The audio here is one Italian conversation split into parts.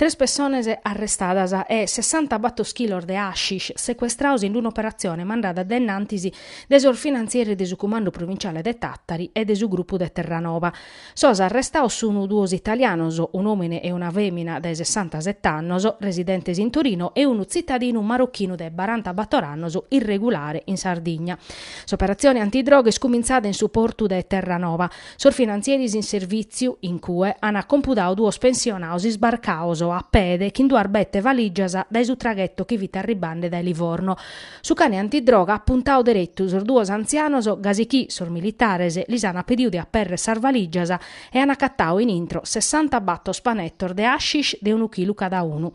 Tres personas arrestadas e 64 kg de hashish sequestrados in un'operazione mandata denn'antisi desor finanzieri del comando provinciale de Tattari e del gruppo de Terranova. Sos arrestados sono due italianos, un uomo e una femmina de 67 annos, residentes in Torino, e un cittadino marocchino de 44 annos, irregolare in Sardegna. S'operazione antidroghe scominciata in supporto de Terranova. Sor finanzieri in servizio in cui hanno computato due pensionados sbarcaos a pede che in due arbette valigias dai su traghetto che vita arribande da Livorno. Su cane antidroga appuntao diretto sur due anzianos gasichi sor militares li hanno pediuti a perre sar valigias e hanno accattao in intro 60 battos panettor de hashish de 1 chilo cada uno.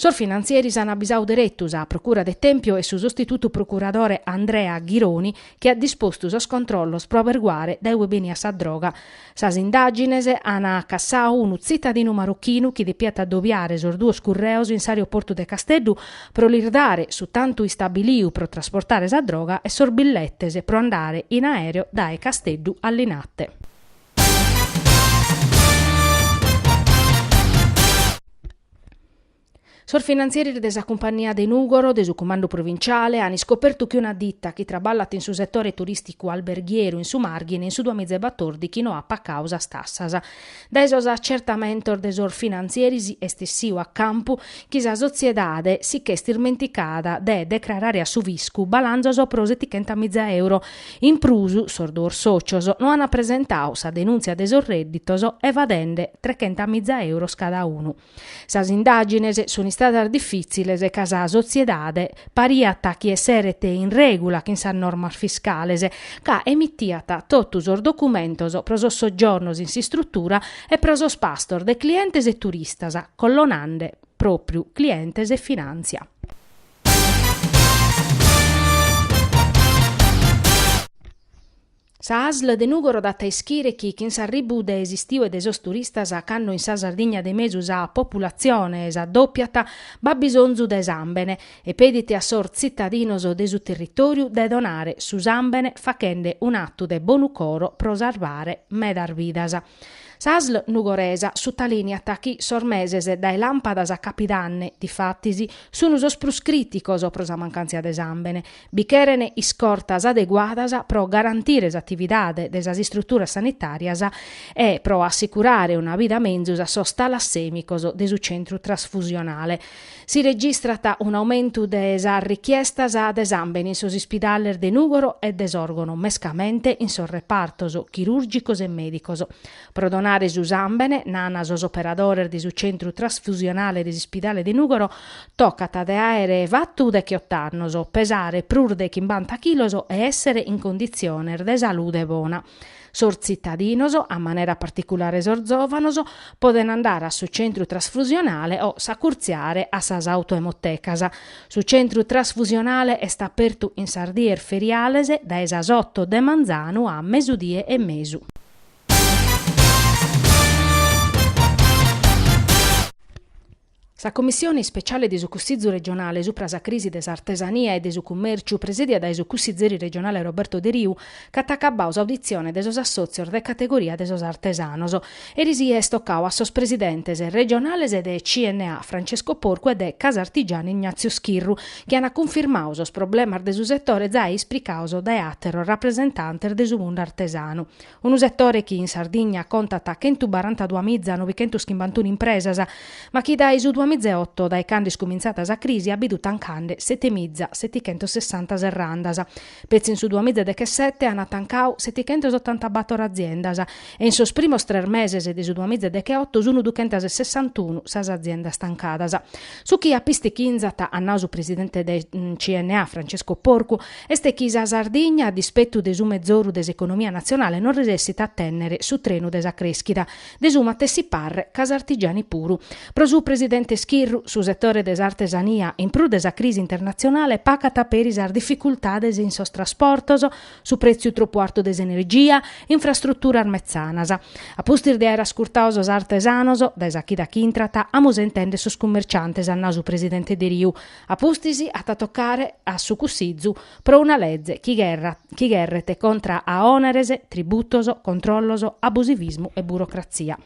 Sor finanzieri hanno avvisato direttus a Procura de Tempio e su sostituto procuratore Andrea Ghironi che ha disposto sos controllos pro averguare dai beni a sa droga. Sas indagines hanno cassao un cittadino marocchino che depiata dovviare sor due scurreos in s'aeroporto de Casteddu pro lirdare su tanto istabiliu pro trasportare sa droga e sor billettese pro andare in aereo da Casteddu all'Inatte. Sor finanzieri desa compagnia de Nugoro, de su comando provinciale, hanno scoperto che una ditta che traballat in su settore turistico alberghiero in su Marghine in su 2014 chi no appa causa stassas. Da esos accertamento de sor finanzieri estessiu a campo che sa sociedade si che stirmenticada de declarare a su viscu balanzos pro 70.000 euro. In prusu, sor dor socios, non hanno presentau sa denunzia de sor redditos evadende 300.000 euro cada uno. Sas indagines sono state difficili e casa sociedade pariata chi esserete in regola che sa normas fiscales ca emittiata totus os documentos pro sos soggiornos in si struttura e pro sos pastor de clientes e turistas collonande proprio clientes e finanzia. Sa ASL de Nugoro data ischire chi in s'arribu de esistiu e de sos turistas canno in sa Sardegna de mesus a popolazione sa doppiata ba bisonzu de sambene e pedite a sor cittadinos de su territoriu de donare su sambene facende un atto de bonu coro pro salvare medar vidas. S'ASL nugoresa sottolinea chi sormeses dai lampadas a capidanne difattisi sono sos prus criticos pro sa mancanza de sambene, bicherene iscortas adeguadas pro garantire attividade de sas strutturas sanitarias e pro assicurare una vida menzus a sos talassemicos de su centru trasfusionale. Si registrata un aumento de sa richiestas de sambene in sos ispidales de Nugoro e desorgono mescamente in sos repartos chirurgicos e medicos. Pro donare su sambene, nana sos operadores di su centru trasfusionale di Spidale di Nugoro, toccata de aere vattu de chiottannos, pesare prur de 50 chilos e essere in condizione de salute bona. Sor cittadinos, a maniera particolare sor giovanos, poden andare a su centru trasfusionale o s'accurziare a sas autoemotecas. Su centru trasfusionale est apertu in sardier ferialese da esas 8 de manzanu a mesudie e mesu. Sa commissione speciale di su Cussizzu regionale su prasa crisi des artesania e de su commerciu presidia da su cussizzeri regionale Roberto De Riu catacabau audizione de sos assozios de categoria de sos artesanos e risi est toccau a sos presidentes regionales e de CNA Francesco Porco e de Casartigiano Ignazio Schirru che hanno confermau sos problemas de su settore già esplicaus da atero rappresentanter de su mondo artesano. Un settore che in Sardegna contata 142.951 impresas ma chi dai su 2008 dai candi scominciata sa crisi abidu tancande 7.760 serrandas. Pezzi in su 2017 hanno tancau 784 aziendas e in sos primos 3 meses di su 2018 sono 261 sas aziendas stancadas. Su chi a pisti chinzata annau su presidente del CNA Francesco Porcu este chi sa Sardegna a dispetto de su mezzoru des economia nazionale non resessita a tenere su treno de sa creschida de su mattessi parre Casartigiani puru. Pro su presidente Schirru su settore des artesania in pru desa crisi internazionale pacata per isar difficultades in sos trasportos, su prezziu troppo alto des energia, infrastruttura armezzanas. A pustir de era scurtaos os artesanos, desa chi da chintrata, amus entende sos commerciantes annau su presidente de Riu, a pustisi a toccare a su Cussizzu pro una legge chi gherrete contra a onerese, tributoso, controlloso, abusivismo e burocrazia.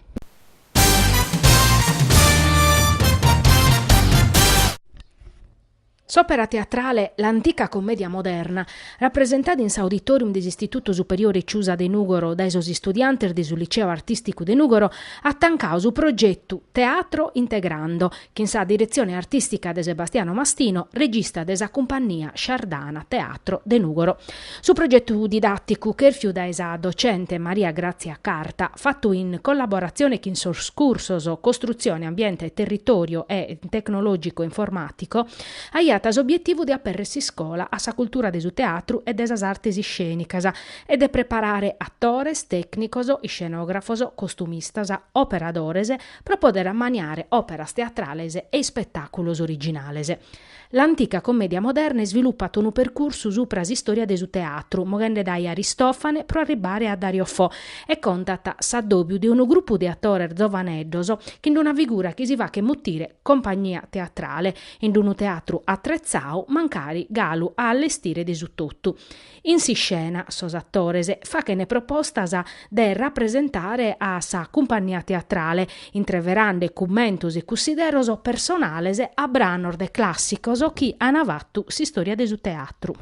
S'opera teatrale L'antica commedia moderna, rappresentata in s'auditorium dell'Istituto Superiore Ciusa de Nugoro dai suoi studianti del Liceo Artistico de Nugoro, ha tancato su progetto Teatro Integrando, che in sa direzione artistica de Sebastiano Mastino, regista desa compagnia Sciardana Teatro de Nugoro. Su progetto didattico che rifiuta esa docente Maria Grazia Carta, fatto in collaborazione con Sorscursos Costruzione, Ambiente, Territorio e Tecnologico Informatico, ha l'obiettivo di apperresi scuola a sa cultura de su teatro e de sas artes scenicas e de preparare attores, tecnicos, scenografos, costumistas, operadores, pro poder ammaniare operas teatrales e spettaculos originales. L'antica commedia moderna è sviluppato un percorso su prasistoria de su teatro, mogende dai Aristofane pro arrivare a Dario Fo e contata s'addobbio di un gruppo di attori giovaneddos che in una figura che si va che muttire compagnia teatrale, in un teatro attrezzao mancari galu a allestire de su tutto. In si scena, sos attores, fa che ne propostas de rappresentare a sa compagnia teatrale, intreverande commentos e consideros personales a branor de classicos chi han avattu si storia de su teatro.